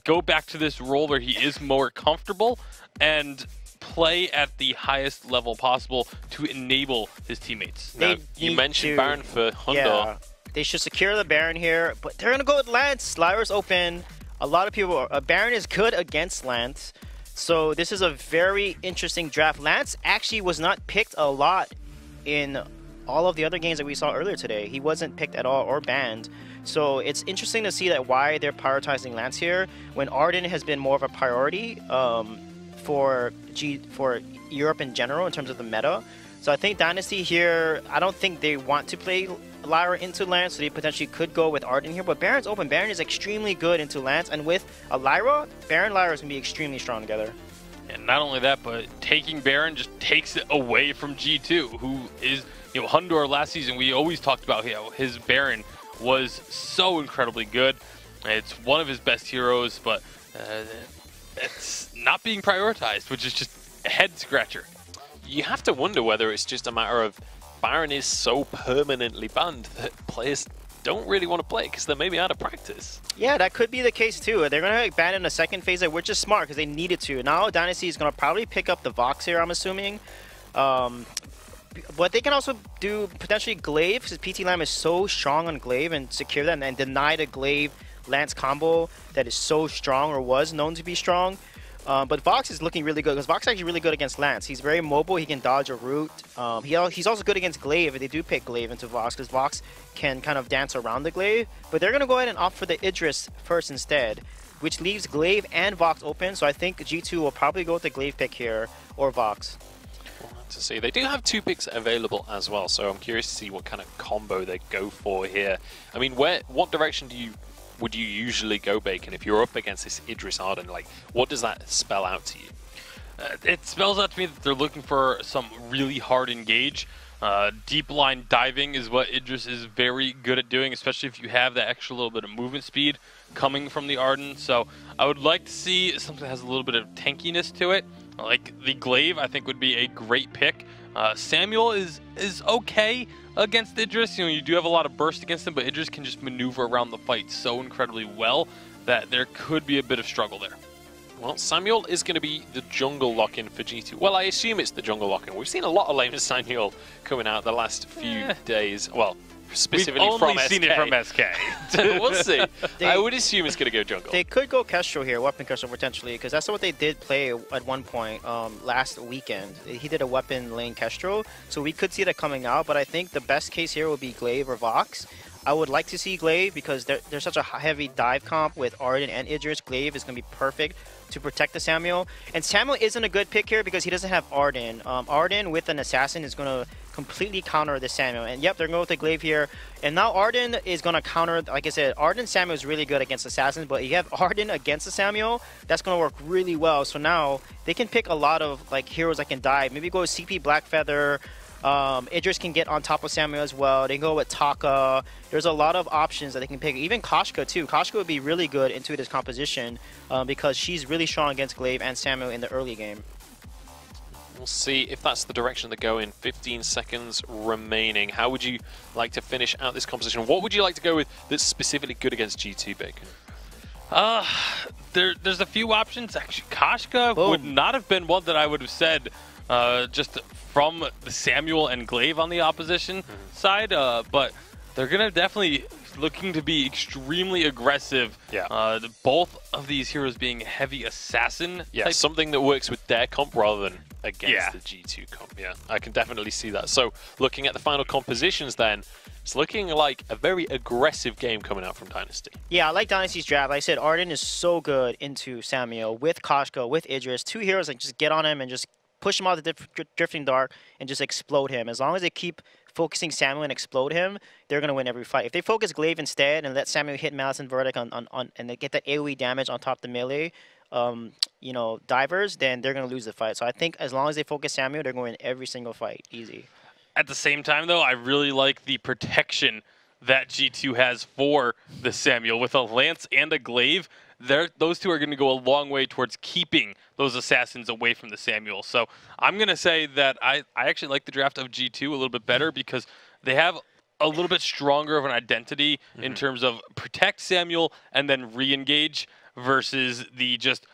go back to this role where he is more comfortable and play at the highest level possible to enable his teammates. Now, They you need mentioned to- Baron for Hundo. Yeah, they should secure the Baron here, but they're gonna go with Lance. Lyra's open. A lot of people. Baron is good against Lance, so this is a very interesting draft. Lance actually was not picked a lot in all of the other games that we saw earlier today. He wasn't picked at all or banned. So it's interesting to see that why they're prioritizing Lance here when Arden has been more of a priority for Europe in general in terms of the meta. So I think Dynasty here, I don't think they want to play Lyra into Lance, so they potentially could go with Arden here. But Baron's open. Baron is extremely good into Lance, and with a Lyra, Baron Lyra is going to be extremely strong together. And not only that, but taking Baron just takes it away from G2, who is, Hundor last season, we always talked about his Baron was so incredibly good. It's one of his best heroes, but it's not being prioritized, which is just a head-scratcher. You have to wonder whether it's just a matter of Baron is so permanently banned that players don't really want to play because they're maybe out of practice. Yeah, that could be the case too. They're going to ban in the second phase, which is smart because they needed to. Now Dynasty is going to probably pick up the Vox here, I'm assuming. But they can also do potentially Glaive because PT Lamb is so strong on Glaive and secure that and deny the Glaive Lance combo that is so strong or was known to be strong. But Vox is looking really good because Vox is actually really good against Lance. He's very mobile. He can dodge a root. He's also good against Glaive if they do pick Glaive into Vox because Vox can kind of dance around the Glaive. But they're going to go ahead and opt for the Idris first instead, which leaves Glaive and Vox open. So I think G2 will probably go with the Glaive pick here or Vox. We'll have to see. They do have 2 picks available as well, so I'm curious to see what kind of combo they go for here. I mean, what direction would you usually go, Bacon, if you're up against this Idris Arden? Like, what does that spell out to you? It spells out to me that they're looking for some really hard engage. Deep line diving is what Idris is very good at doing, especially if you have that extra little bit of movement speed coming from the Arden. So I would like to see something that has a little bit of tankiness to it. Like the Glaive, I think would be a great pick. Samuel is okay against Idris. You do have a lot of burst against him, but Idris can just maneuver around the fight so incredibly well that there could be a bit of struggle there. Well, Samuel is going to be the jungle lock-in for G2. Well, I assume it's the jungle lock-in. We've seen a lot of lame Samuel coming out the last few days. Well, specifically We've from only seen it from SK. We'll see. I would assume it's going to go jungle. They could go Kestrel here, Weapon Kestrel potentially, because that's what they did play at one point last weekend. He did a Weapon lane Kestrel, so we could see that coming out, but I think the best case here would be Glaive or Vox. I would like to see Glaive because there's such a heavy dive comp with Arden and Idris. Glaive is going to be perfect to protect the Samuel. And Samuel isn't a good pick here because he doesn't have Arden. Arden with an Assassin is going to completely counter the Samuel. And yep, they're going with the Glaive here. And now Arden is going to counter, like I said, Arden Samuel is really good against Assassins, but you have Arden against the Samuel, that's going to work really well. So now they can pick a lot of like heroes that can dive. Maybe go with CP Blackfeather. Idris can get on top of Samuel as well. They can go with Taka. There's a lot of options that they can pick. Even Koshka too. Koshka would be really good into this composition because she's really strong against Glaive and Samuel in the early game. We'll see if that's the direction they go in. 15 seconds remaining. How would you like to finish out this composition? What would you like to go with that's specifically good against G2, Bacon? There's a few options. Actually, Koshka would not have been one that I would have said just from the Samuel and Glaive on the opposition side, but they're going to definitely looking to be extremely aggressive. Yeah. Both of these heroes being heavy assassin. Yeah, type. something that works with their comp rather than against the G2 comp. Yeah, I can definitely see that. So looking at the final compositions then, it's looking like a very aggressive game coming out from Dynasty. Yeah, I like Dynasty's draft. Like I said, Arden is so good into Samuel with Koshka, with Idris. 2 heroes that just get on him and just push him out the Drifting Dark and just explode him. As long as they keep focusing Samuel and explode him, they're going to win every fight. If they focus Glaive instead and let Samuel hit Malice and Verdict and they get that AoE damage on top of the melee, divers, then they're going to lose the fight. So I think as long as they focus Samuel, they're going to win every single fight. Easy. At the same time, though, I really like the protection that G2 has for the Samuel. With a Lance and a Glaive, those two are going to go a long way towards keeping those Assassins away from the Samuel. So I'm going to say that I actually like the draft of G2 a little bit better because they have a little bit stronger of an identity in terms of protect Samuel and then re-engage versus the just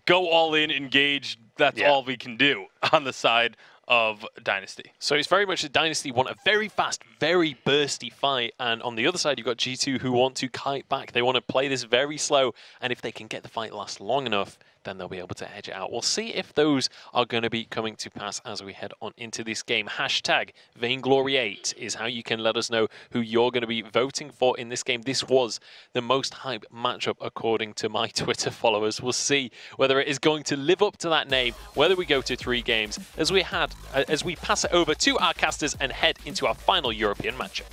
go all in, engage, that's all we can do on the side of Dynasty. So it's very much that Dynasty want a very fast, very bursty fight, and on the other side you've got G2 who want to kite back. They want to play this very slow, and if they can get the fight last long enough, then they'll be able to edge it out. We'll see if those are going to be coming to pass as we head on into this game. Hashtag Vainglory8 is how you can let us know who you're going to be voting for in this game. This was the most hype matchup according to my Twitter followers. We'll see whether it is going to live up to that name, whether we go to 3 games, as we pass it over to our casters and head into our final European matchup.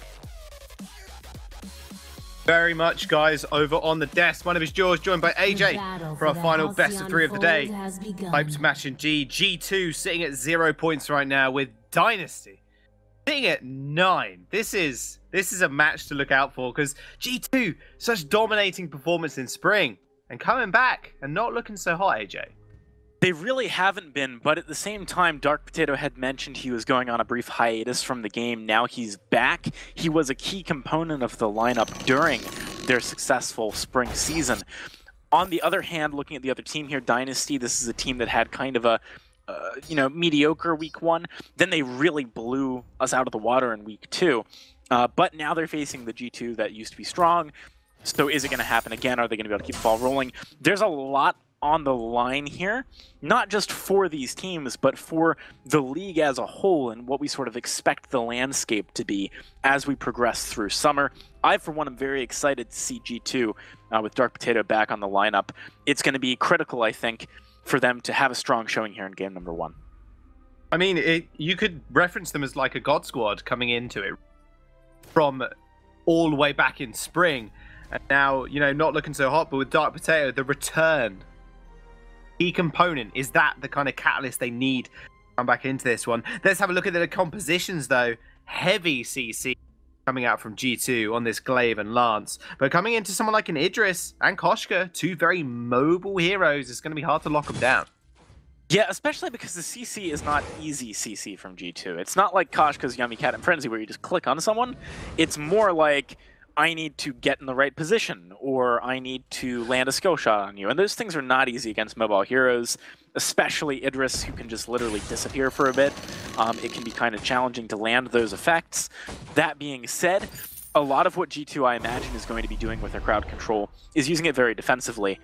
Very much, guys, over on the desk. My name is George, joined by AJ for our final best of 3 of the day. Hyped match indeed. G2 sitting at 0 points right now with Dynasty sitting at 9. This is a match to look out for because G2, such dominating performance in spring and coming back and not looking so hot, AJ. They really haven't been, but at the same time, Dark Potato had mentioned he was going on a brief hiatus from the game. Now he's back. He was a key component of the lineup during their successful spring season. On the other hand, looking at the other team here, Dynasty, this is a team that had kind of a mediocre week 1. Then they really blew us out of the water in week 2. But now they're facing the G2 that used to be strong. So is it going to happen again? Are they going to be able to keep the ball rolling? There's a lot on the line here, not just for these teams, but for the league as a whole and what we sort of expect the landscape to be as we progress through summer. I, for one, am very excited to see G2 with Dark Potato back on the lineup. It's going to be critical, I think, for them to have a strong showing here in game number 1. I mean, you could reference them as like a God Squad coming into it from all the way back in spring. And now, not looking so hot, but with Dark Potato, the return. Key component, is that the kind of catalyst they need to come back into this one? Let's have a look at the compositions though. Heavy CC coming out from G2 on this Glaive and Lance, but coming into someone like an Idris and Koshka, 2 very mobile heroes, it's going to be hard to lock them down. Yeah, especially because the CC is not easy CC from G2. It's not like Koshka's Yummy Cat and Frenzy where you just click on someone. It's more like, I need to get in the right position, or I need to land a skill shot on you. And those things are not easy against mobile heroes, especially Idris, who can just literally disappear for a bit. It can be kind of challenging to land those effects. That being said, a lot of what G2, I imagine, is going to be doing with their crowd control is using it very defensively,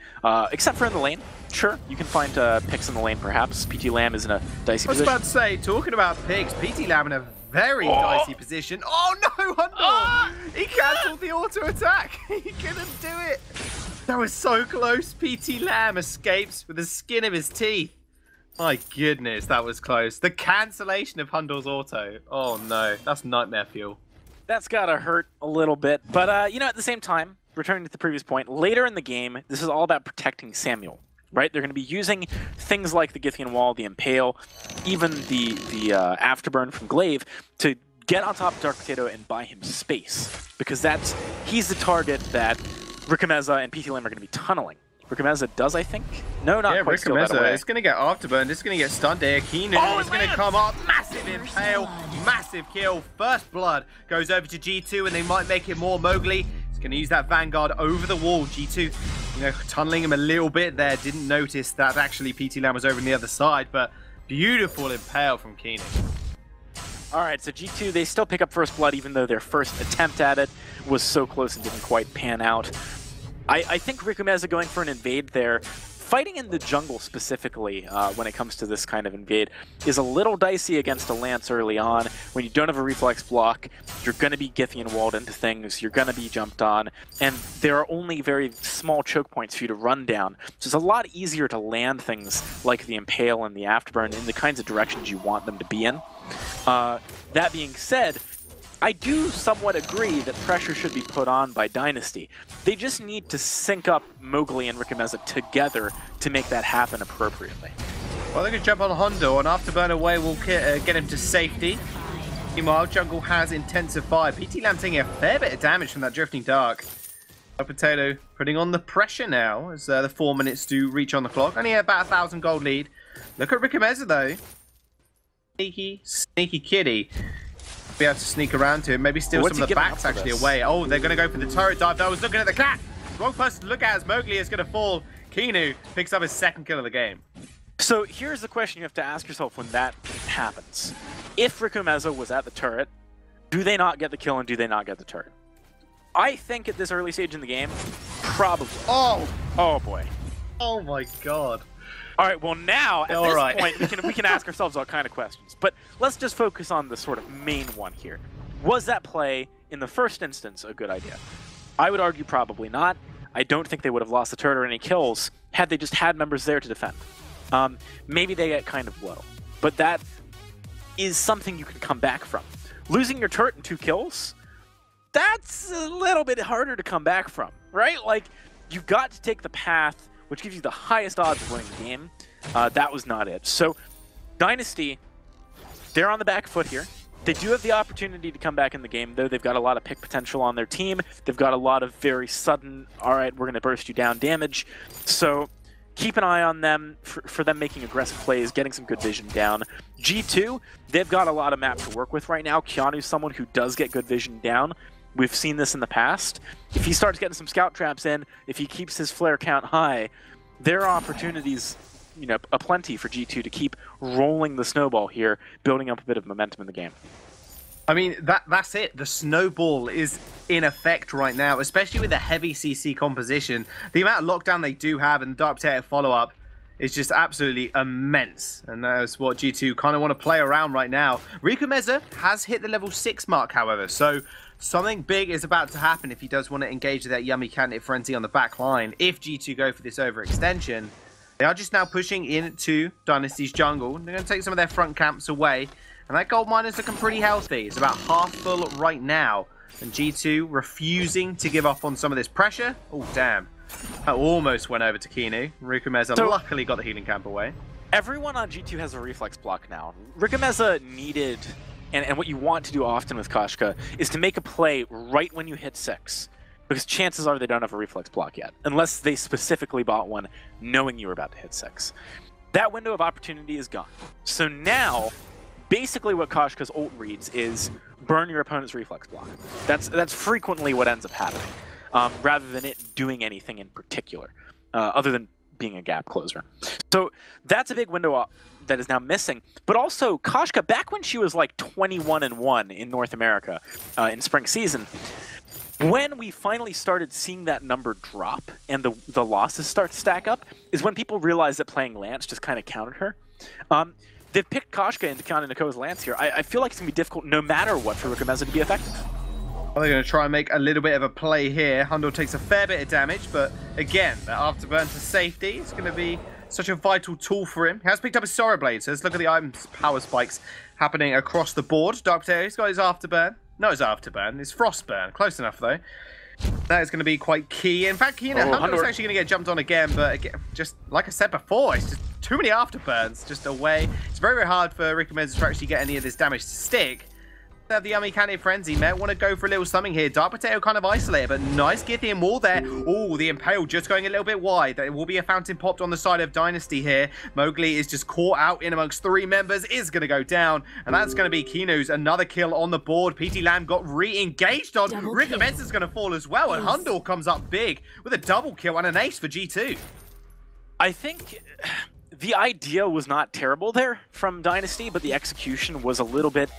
except for in the lane. Sure, you can find picks in the lane, perhaps. PT Lamb is in a dicey position. I was about to say, talking about picks, PT Lamb in a very dicey position. Oh no, Hundor! He cancelled the auto attack. He couldn't do it. That was so close. PT Lamb escapes with the skin of his teeth. My goodness, that was close. The cancellation of Hundor's auto. Oh no, that's nightmare fuel. That's gotta hurt a little bit. But, at the same time, returning to the previous point, later in the game, this is all about protecting Samuel, right? They're going to be using things like the Githian Wall, the Impale, even the Afterburn from Glaive to get on top of Dark Potato and buy him space. Because he's the target that Rickameza and PT Lamb are going to be tunneling. Rickameza does, I think? No, not quite still that away. It's going to get Afterburned. It's going to get stunned here. Keenan is going to come up. Massive Impale. Massive kill. First blood goes over to G2, and they might make it more. Mowgli is going to use that Vanguard over the wall. G2, tunneling him a little bit there. Didn't notice that actually PT Lamb was over on the other side, but beautiful Impale from Keenan. All right, so G2, they still pick up first blood, even though their first attempt at it was so close and didn't quite pan out. I think Rickameza going for an invade there, fighting in the jungle specifically when it comes to this kind of invade, is a little dicey against a Lance early on. When you don't have a reflex block, you're going to be Githian walled into things, you're going to be jumped on, and there are only very small choke points for you to run down. So it's a lot easier to land things like the Impale and the Afterburn in the kinds of directions you want them to be in. That being said, I do somewhat agree that pressure should be put on by Dynasty. They just need to sync up Mowgli and Rickameza together to make that happen appropriately. Well, they're going to jump on Hondo, and Afterburn away will get him to safety. Meanwhile, jungle has intensified. PT Lamb taking a fair bit of damage from that Drifting Dark. Potato putting on the pressure now as the 4 minutes do reach on the clock. Only about 1,000 gold lead. Look at Rickameza though. Sneaky kitty. Be able to sneak around to him, maybe steal some of the backs actually away. Oh, they're going to go for the turret dive. I was looking at the cat. wrong person to look at as Mowgli is going to fall. Kinu picks up his second kill of the game. So here's the question you have to ask yourself when that happens. If Rikumeza was at the turret, do they not get the kill and do they not get the turret? I think at this early stage in the game, probably. Oh boy. Oh my god. All right, well now, at this point, we can ask ourselves all kind of questions. But let's just focus on the sort of main one here. Was that play, in the first instance, a good idea? I would argue probably not. I don't think they would have lost the turret or any kills had they just had members there to defend. Maybe they get kind of low. But that is something you can come back from. Losing your turret and 2 kills, that's a little bit harder to come back from, right? Like, you've got to take the path which gives you the highest odds of winning the game. That was not it. So, Dynasty, they're on the back foot here. They do have the opportunity to come back in the game, though. They've got a lot of pick potential on their team. They've got a lot of very sudden, all right, we're going to burst you down damage. So, keep an eye on them for them making aggressive plays, getting some good vision down. G2, they've got a lot of map to work with right now. Keanu's someone who does get good vision down. We've seen this in the past. If he starts getting some scout traps in, if he keeps his flare count high, there are opportunities, you know, aplenty for G2 to keep rolling the snowball here, building up a bit of momentum in the game. I mean, that's it. The snowball is in effect right now, especially with the heavy CC composition. The amount of lockdown they do have and the Dark Potato follow-up is just absolutely immense. And that's what G2 kind of want to play around right now. Rikumeza has hit the level 6 mark, however, so something big is about to happen if he does want to engage with that Yummy Candidate Frenzy on the back line. If G2 go for this overextension, they are just now pushing into Dynasty's jungle. They're going to take some of their front camps away. And that gold mine is looking pretty healthy. It's about half full right now. And G2 refusing to give up on some of this pressure. Oh, damn. That almost went over to Kinu. Rikumeza luckily got the healing camp away. Everyone on G2 has a reflex block now. Rikumeza needed, and what you want to do often with Koshka, is to make a play right when you hit 6. Because chances are they don't have a reflex block yet. Unless they specifically bought one knowing you were about to hit 6. That window of opportunity is gone. So now, basically what Koshka's ult reads is burn your opponent's reflex block. That's frequently what ends up happening. Rather than it doing anything in particular, other than being a gap closer. So that's a big window that is now missing. But also, Koshka, back when she was like 21-1 in North America in spring season, when we finally started seeing that number drop and the losses start to stack up, is when people realized that playing Lance just kind of countered her. They've picked Koshka into counting Nakoa's Lance here. I feel like it's going to be difficult no matter what for Rikumeza to be effective. Well, they're going to try and make a little bit of a play here. Hundor takes a fair bit of damage, but again, that afterburn to safety is going to be such a vital tool for him. He has picked up his Sorrow Blade, so let's look at the items power spikes happening across the board. Dark Potato, he's got his afterburn. No, his afterburn. His Frostburn. Close enough, though. That is going to be quite key. In fact, Hundor's actually going to get jumped on again, but again, just like I said before, it's just too many afterburns just away. It's very, very hard for Rikumeza to actually get any of this damage to stick. Have the Yummy Candidate Frenzy. Met want to go for a little something here. Dark Potato kind of isolated, but nice Githian wall there. Oh, the Impale just going a little bit wide. There will be a fountain popped on the side of Dynasty here. Mowgli is just caught out in amongst 3 members. Is going to go down, and that's going to be Kinu's another kill on the board. PT Lamb got re-engaged on. Rikumeza's going to fall as well, and Hundor comes up big with a double kill and an ace for G2. I think the idea was not terrible there from Dynasty, but the execution was a little bit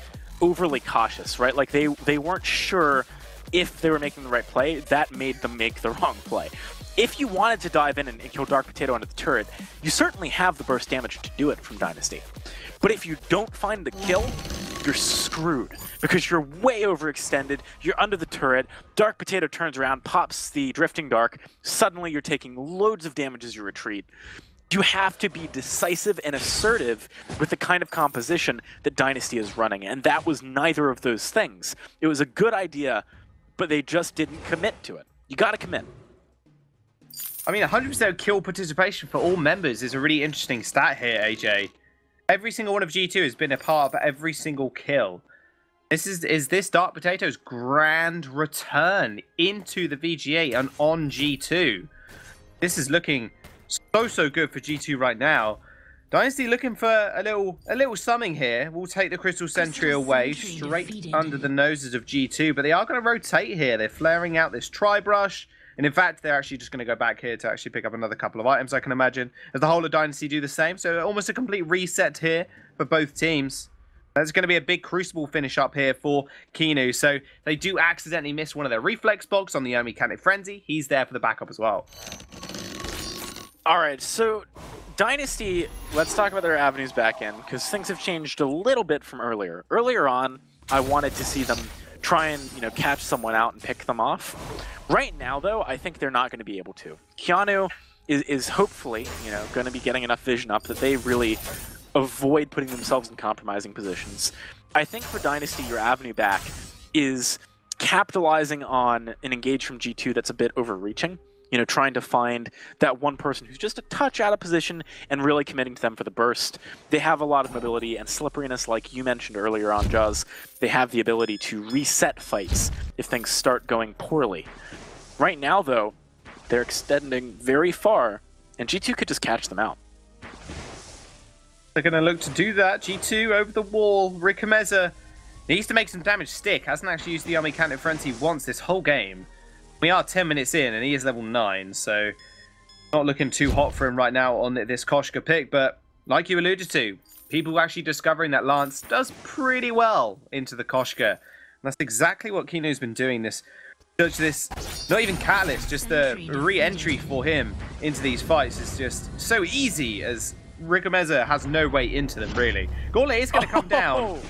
overly cautious, right? Like they weren't sure if they were making the right play. That made them make the wrong play. If you wanted to dive in and kill Dark Potato under the turret, you certainly have the burst damage to do it from Dynasty. But if you don't find the kill, you're screwed because you're way overextended, you're under the turret, Dark Potato turns around, pops the Drifting Dark, suddenly you're taking loads of damage as you retreat. You have to be decisive and assertive with the kind of composition that Dynasty is running, and that was neither of those things. It was a good idea, but they just didn't commit to it. You gotta commit. I mean, 100% kill participation for all members is a really interesting stat here, AJ. Every single one of G2 has been a part of every single kill. Is this Dark Potato's grand return into the VGA and on G2? This is looking so good for G2 right now. Dynasty looking for a little summing here. We'll take the Crystal Sentry away straight under the noses of G2, but they are going to rotate here. They're flaring out this Tri-Brush. And in fact, they're actually just going to go back here to actually pick up another couple of items, I can imagine, as the whole of Dynasty do the same. So almost a complete reset here for both teams. There's going to be a big Crucible finish up here for Kinu. So they do accidentally miss one of their reflex box on the Mechanic Frenzy. He's there for the backup as well. All right, so Dynasty, let's talk about their avenues back in, because things have changed a little bit from earlier. Earlier on, I wanted to see them try and, catch someone out and pick them off. Right now, though, I think they're not going to be able to. Keanu is hopefully, going to be getting enough vision up that they really avoid putting themselves in compromising positions. I think for Dynasty, your avenue back is capitalizing on an engage from G2 that's a bit overreaching. Trying to find that one person who's just a touch out of position and really committing to them for the burst. They have a lot of mobility and slipperiness, like you mentioned earlier on, Jaws. They have the ability to reset fights if things start going poorly. Right now, though, they're extending very far, and G2 could just catch them out. They're going to look to do that. G2 over the wall. Rikameza needs to make some damage stick. Hasn't actually used the Mechanic Frenzy once this whole game. We are 10 minutes in, and he is level 9, so not looking too hot for him right now on this Koshka pick. But like you alluded to, people actually discovering that Lance does pretty well into the Koshka. And that's exactly what Kinu's been doing. This, not even Catalyst, just the re-entry for him into these fights is just so easy, as Rikameza has no way into them, really. Gauntlet is going to come down.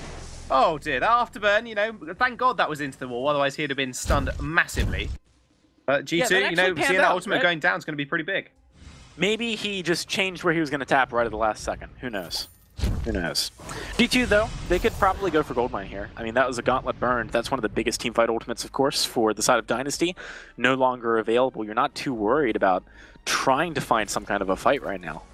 Oh dear, that afterburn, thank God that was into the wall, otherwise he'd have been stunned massively. But G2, seeing that ultimate going down is going to be pretty big. Maybe he just changed where he was going to tap right at the last second. Who knows? Who knows? G2, though, they could probably go for Goldmine here. I mean, that was a Gauntlet burned. That's one of the biggest teamfight ultimates, of course, for the side of Dynasty. No longer available. You're not too worried about trying to find some kind of a fight right now.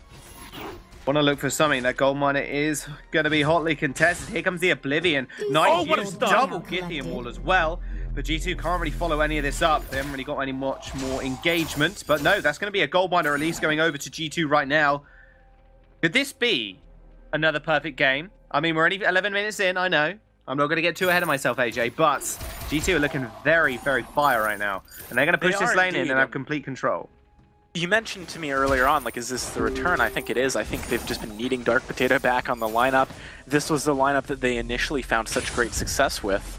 Want to look for something. That Goldminer is going to be hotly contested. Here comes the Oblivion. Nice use, double Githium wall as well. But G2 can't really follow any of this up. They haven't really got any much more engagement. But no, that's going to be a Goldminer release going over to G2 right now. Could this be another perfect game? I mean, we're only 11 minutes in, I know. I'm not going to get too ahead of myself, AJ. But G2 are looking very, very fire right now. And they're going to push this lane in and have complete control. You mentioned to me earlier on, is this the return? I think it is. I think they've just been needing Dark Potato back on the lineup. This was the lineup that they initially found such great success with.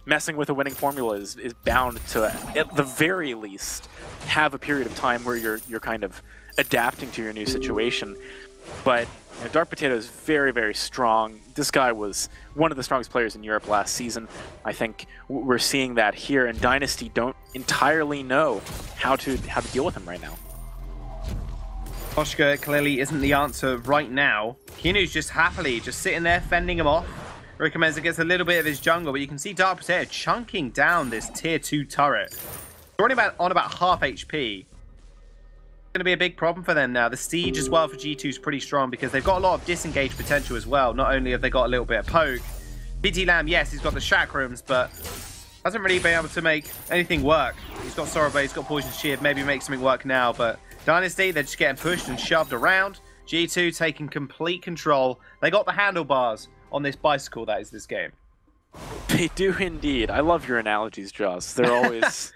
Messing with a winning formula is bound to, at the very least, have a period of time where you're kind of adapting to your new situation. But Dark Potato is very, very strong. This guy was one of the strongest players in Europe last season. I think we're seeing that here, and Dynasty don't entirely know how to deal with him right now. Koshka clearly isn't the answer right now. Kinu's just happily sitting there fending him off. Rikameza gets a little bit of his jungle, but you can see Dark Potato chunking down this tier 2 turret. They're only on about half HP. It's going to be a big problem for them now. The siege as well for G2 is pretty strong because they've got a lot of disengage potential as well. Not only have they got a little bit of poke. BT Lamb, yes, he's got the chakrams, but hasn't really been able to make anything work. He's got Sorrow Blade, he's got Poison Shear, maybe make something work now, but Dynasty, they're just getting pushed and shoved around. G2 taking complete control. They got the handlebars on this bicycle that is this game. They do indeed. I love your analogies, Jaws. They're always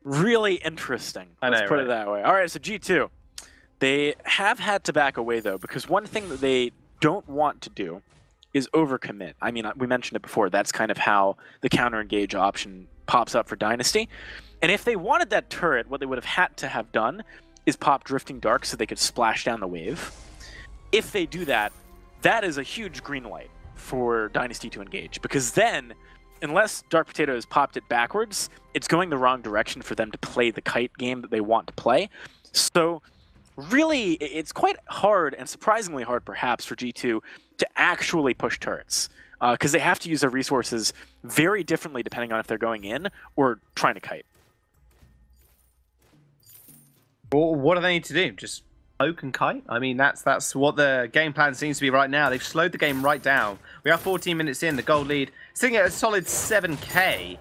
really interesting. Let's put it that way. All right, so G2. They have had to back away, though, because one thing that they don't want to do is overcommit. I mean, we mentioned it before. That's kind of how the counter-engage option pops up for Dynasty. And if they wanted that turret, what they would have had to have done is pop Drifting Dark so they could splash down the wave. If they do that, that is a huge green light for Dynasty to engage, because then, unless Dark Potato has popped it backwards, it's going the wrong direction for them to play the kite game that they want to play. So really, it's quite hard, and surprisingly hard perhaps, for G2 to actually push turrets, because they have to use their resources very differently depending on if they're going in or trying to kite. Well, what do they need to do? Just poke and kite? I mean, that's what the game plan seems to be right now. They've slowed the game right down. We are 14 minutes in. The gold lead sitting at a solid 7k.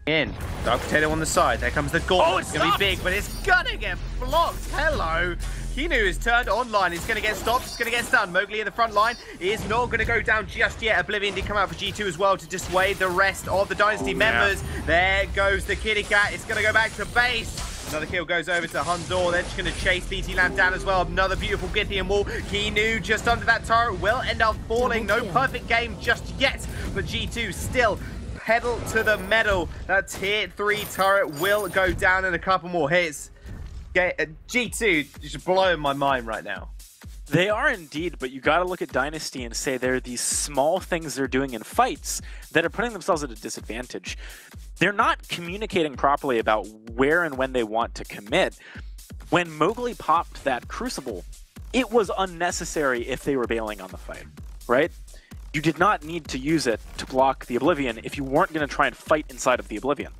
In. Dark Potato on the side. There comes the gauntlet. It's going to be big, but it's going to get blocked. Hello. Kinu is turned online. He's going to get stopped. He's going to get stunned. Mowgli in the front line is not going to go down just yet. Oblivion did come out for G2 as well to dissuade the rest of the Dynasty members. There goes the kitty cat. It's going to go back to base. Another kill goes over to Hundor. They're just going to chase BT Lamb down as well. Another beautiful Githian wall. Kinu just under that turret will end up falling. No perfect game just yet, but G2 still pedal to the metal. That tier 3 turret will go down in a couple more hits. G2 just blowing my mind right now. They are indeed, but you got to look at Dynasty and say there are these small things they're doing in fights that are putting themselves at a disadvantage. They're not communicating properly about where and when they want to commit. When Mowgli popped that Crucible, it was unnecessary if they were bailing on the fight, right? You did not need to use it to block the Oblivion if you weren't going to try and fight inside of the Oblivion.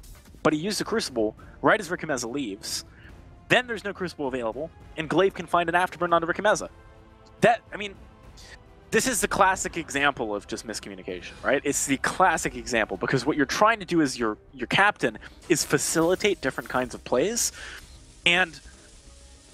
But he used the Crucible right as Rikimeza leaves. Then there's no Crucible available, and Glaive can find an Afterburn onto Rikimeza. This is the classic example of just miscommunication, right? It's the classic example, because what you're trying to do as your captain is facilitate different kinds of plays, and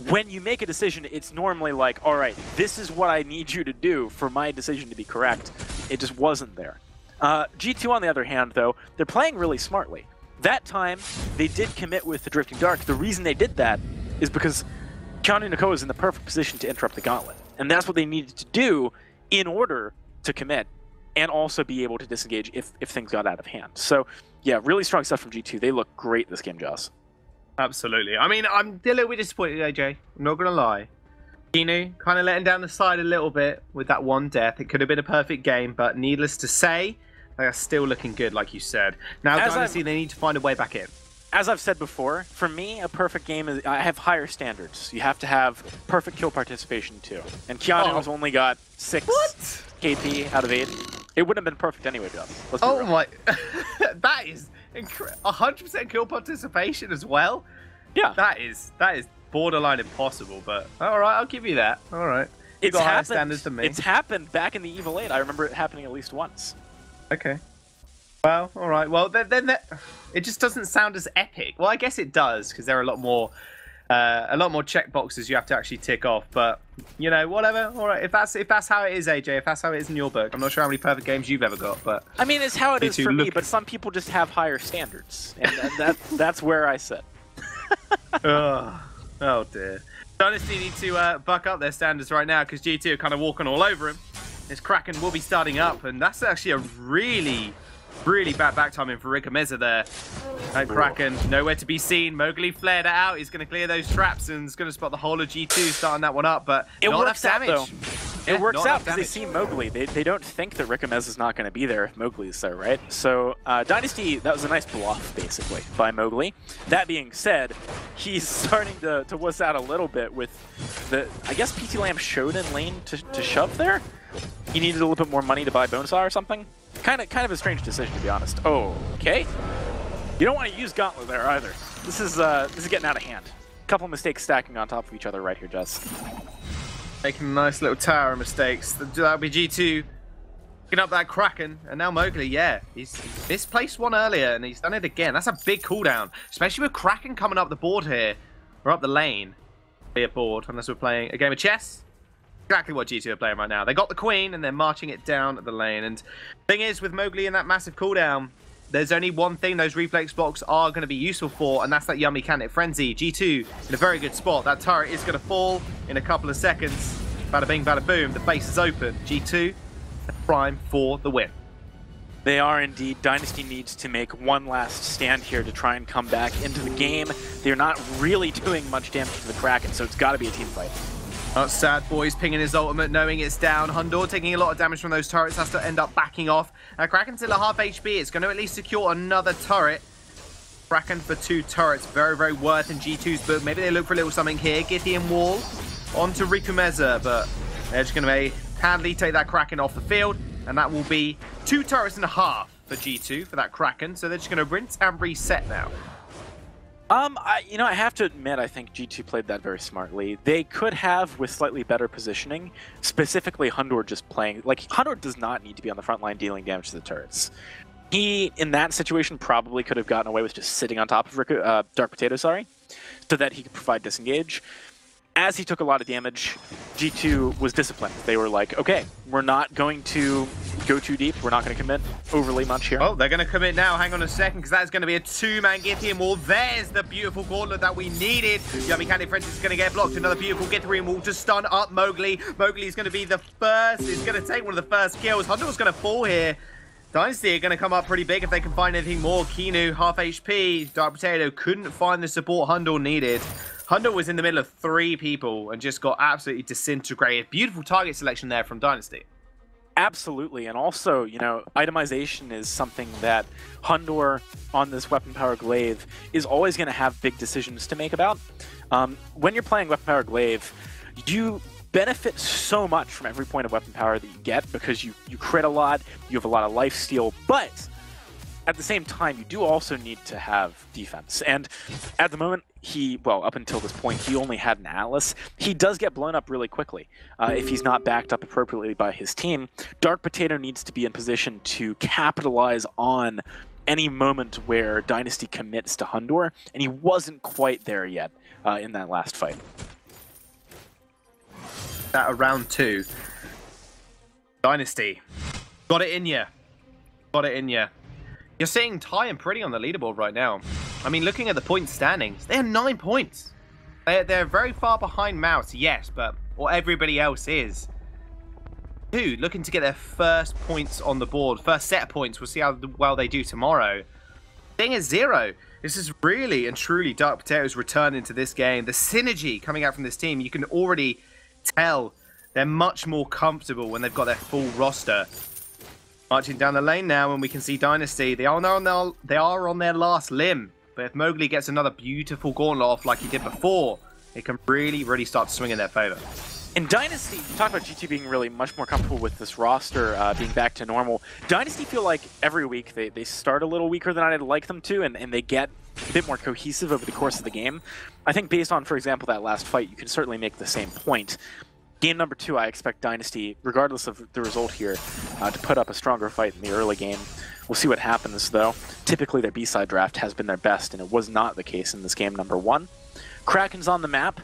when you make a decision, it's normally like, all right, this is what I need you to do for my decision to be correct. It just wasn't there. G2, on the other hand, though, they're playing really smartly. That time, they did commit with the Drifting Dark. The reason they did that is because Keanu Nakoa is in the perfect position to interrupt the Gauntlet. And that's what they needed to do in order to commit and also be able to disengage if things got out of hand. So, yeah, really strong stuff from G2. They look great this game, Joss. Absolutely. I mean, I'm a little bit disappointed, AJ. I'm not going to lie. Kinu kind of letting down the side a little bit with that one death. It could have been a perfect game, but needless to say, they are still looking good, like you said. Now, Dynasty, they need to find a way back in. As I've said before, for me, a perfect game is I have higher standards. You have to have perfect kill participation too. And Keanu has only got 6 KP out of 8. It wouldn't have been perfect anyway, Jeff. Oh my, that is 100% kill participation as well. Yeah, that is borderline impossible. But all right, I'll give you that. All right, it's got higher happened. standards than me. It's happened back in the Evil 8. I remember it happening at least once. Okay. Well, all right. Well, then it just doesn't sound as epic. Well, I guess it does because there are a lot more check boxes you have to actually tick off. But you know, whatever. All right. If that's how it is, AJ. If that's how it is in your book, I'm not sure how many perfect games you've ever got. But I mean, it's how it is for me. But some people just have higher standards, and that's where I sit. Oh dear. Dynasty need to buck up their standards right now because G2 are kind of walking all over him. This Kraken will be starting up, and that's actually a really bad back timing for Rikimeza there. And Kraken, nowhere to be seen. Mowgli flared it out. He's going to clear those traps and is going to spot the whole of G2 starting that one up, but it not works enough damage. Out, though. It works out because they see Mowgli. They don't think that Rikimeza is not going to be there if Mowgli's there, right? So Dynasty, that was a nice bluff, basically, by Mowgli. That being said, he's starting to wuss out a little bit with the, I guess PT Lamb showed in lane to shove there. He needed a little bit more money to buy Bonesaw or something. Kind of a strange decision, to be honest. Oh, okay. You don't want to use Gauntlet there either. This is getting out of hand. A couple mistakes stacking on top of each other right here, Jess. Making a nice little tower of mistakes. That'll be G2 picking up that Kraken, and now Mowgli, yeah, he's misplaced one earlier, and he's done it again. That's a big cooldown, especially with Kraken coming up the board here, or up the lane. Be a board, unless we're playing a game of chess. Exactly what G2 are playing right now. They got the queen, and they're marching it down the lane. And the thing is, with Mowgli and that massive cooldown, there's only one thing those reflex blocks are going to be useful for, and that's that yummy Kinetic Frenzy. G2 in a very good spot. That turret is going to fall in a couple of seconds. Bada bing, bada boom. The base is open. G2 prime for the win. They are indeed. Dynasty needs to make one last stand here to try and come back into the game. They're not really doing much damage to the Kraken, so it's got to be a team fight. Oh, Sad Boy's pinging his ultimate, knowing it's down. Hundor taking a lot of damage from those turrets, has to end up backing off. Kraken's still at half HP. It's going to at least secure another turret. Kraken for 2 turrets, very worth in G2's book. Maybe they look for a little something here. Githian wall onto Rikimeza, but they're just going to handily take that Kraken off the field, and that will be 2 turrets and a half for G2 for that Kraken. So they're just going to rinse and reset now. I have to admit, I think G2 played that very smartly. They could have, with slightly better positioning, specifically Hundor just playing. Like, Hundor does not need to be on the front line dealing damage to the turrets. He, in that situation, probably could have gotten away with just sitting on top of Dark Potato, so that he could provide disengage. as he took a lot of damage, G2 was disciplined. They were like, okay, we're not going to go too deep. We're not going to commit overly much here. Oh, they're going to commit now. Hang on a second, because that's going to be a two-man Githyan wall. There's the beautiful gauntlet that we needed. Yummy Candy Francis is going to get blocked. Another beautiful Githyan wall to stun up Mowgli. Mowgli is going to be the first. He's going to take one of the first kills. Hunter's going to fall here. Dynasty are going to come up pretty big if they can find anything more. Kinu, half HP. Dark Potato couldn't find the support Hundle needed. Hundle was in the middle of 3 people and just got absolutely disintegrated. Beautiful target selection there from Dynasty. Absolutely, and also, you know, itemization is something that Hundor on this Weapon Power Glaive is always going to have big decisions to make about. When you're playing Weapon Power Glaive, you benefit so much from every point of weapon power that you get because you crit a lot, you have a lot of lifesteal, but at the same time, you do also need to have defense. And at the moment, up until this point, he only had an Atlas. He does get blown up really quickly if he's not backed up appropriately by his team. Dark Potato needs to be in position to capitalize on any moment where Dynasty commits to Hundor, and he wasn't quite there yet in that last fight. At round 2, Dynasty got it in ya. Got it in ya. You're seeing Ty and Pretty on the leaderboard right now. I mean, looking at the point standings, they have 9 points. They're very far behind Mouse, yes, but everybody else is. 2 looking to get their first points on the board, first set of points. We'll see how well they do tomorrow. Thing is 0. This is really and truly Dark Potato's return into this game. The synergy coming out from this team, you can already tell they're much more comfortable when they've got their full roster. Marching down the lane now, and we can see Dynasty. They are on their last limb. But if Mowgli gets another beautiful gauntlet off like he did before, it can really, really start to swing in their favor. In Dynasty, you talk about G2 being really much more comfortable with this roster being back to normal. Dynasty feel like every week they start a little weaker than I'd like them to, and they get a bit more cohesive over the course of the game. I think based on, for example, that last fight, you can certainly make the same point. Game number 2, I expect Dynasty, regardless of the result here, to put up a stronger fight in the early game. We'll see what happens, though. Typically, their B-side draft has been their best, and it was not the case in this game number 1. Kraken's on the map.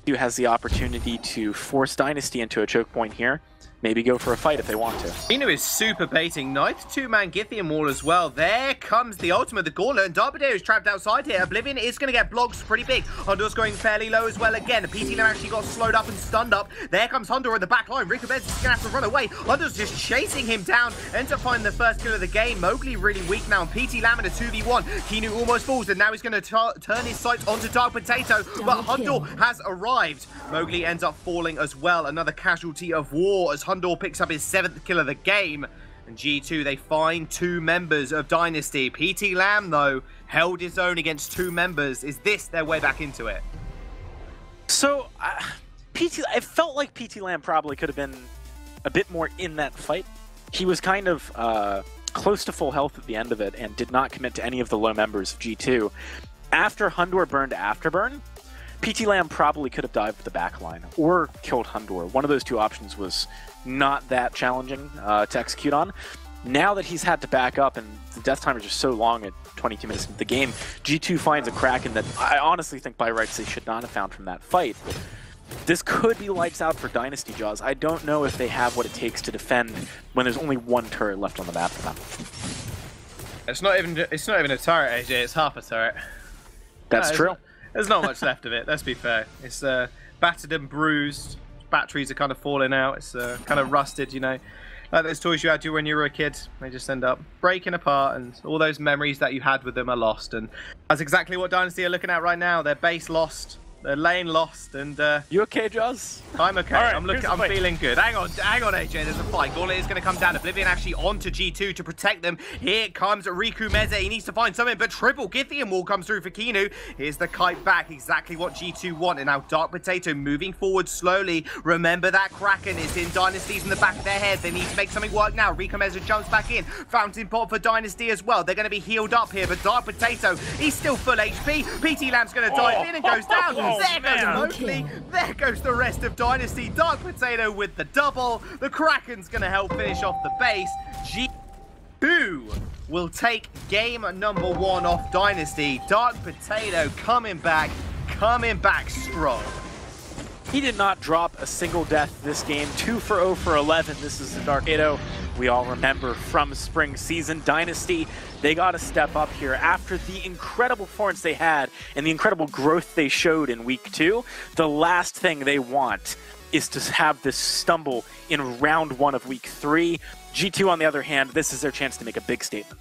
G2 has the opportunity to force Dynasty into a choke point here. Maybe go for a fight if they want to. Kinu is super baiting. Nice two-man Githyan wall as well. There comes the ultimate, the gauntlet, and Dark Potato is trapped outside here. Oblivion is going to get blocked pretty big. Hundor's going fairly low as well again. PT Lam actually got slowed up and stunned up. There comes Hundor in the back line. Rico Bez is going to have to run away. Hundor's just chasing him down. Ends up finding the first kill of the game. Mowgli really weak now, and PT Lam in a 2v1. Kinu almost falls, and now he's going to turn his sights onto Dark Potato, but Hundor has arrived. Mowgli ends up falling as well. Another casualty of war as Hundor picks up his 7th kill of the game. And G2, they find 2 members of Dynasty. PT Lam, though, held his own against 2 members. Is this their way back into it? So, I felt like PT Lam probably could have been a bit more in that fight. He was kind of close to full health at the end of it and did not commit to any of the low members of G2. After Hundor burned Afterburn, PT Lam probably could have dived the back line or killed Hundor. One of those 2 options was not that challenging to execute on. Now that he's had to back up and the death timer is just so long at 22 minutes into the game, G2 finds a Kraken that I honestly think by rights they should not have found from that fight. This could be lights out for Dynasty, Jaws. I don't know if they have what it takes to defend when there's only 1 turret left on the map for them. It's not even a turret, AJ. It's half a turret. That's true. There's not much left of it, let's be fair. It's battered and bruised. Batteries are kind of falling out. It's kind of rusted, you know. Like those toys you had when you were a kid. They just end up breaking apart, and all those memories that you had with them are lost. And that's exactly what Dynasty are looking at right now. Their base lost. Their lane lost, and you okay, Jaws? I'm okay. Right, I'm feeling good. Hang on, AJ. There's a fight. Gauntlet is going to come down. Oblivion actually onto G2 to protect them. Here comes Riku Meze. He needs to find something, but triple Githyan wall comes through for Kinu. Here's the kite back. Exactly what G2 want. And now Dark Potato moving forward slowly. Remember that Kraken is in Dynasty's in the back of their head. They need to make something work now. Riku Meze jumps back in. Fountain pot for Dynasty as well. They're going to be healed up here, but Dark Potato, he's still full HP. PT Lam's going to dive in and goes down. There goes Mowgli. There goes the rest of Dynasty. Dark Potato with the double. The Kraken's going to help finish off the base. G2 will take game number 1 off Dynasty. Dark Potato coming back strong. He did not drop a single death this game. 2 for 0 for 11. This is the Darkado we all remember from spring season. Dynasty, they got to step up here after the incredible performance they had and the incredible growth they showed in week 2. The last thing they want is to have this stumble in round 1 of week 3. G2, on the other hand, this is their chance to make a big statement.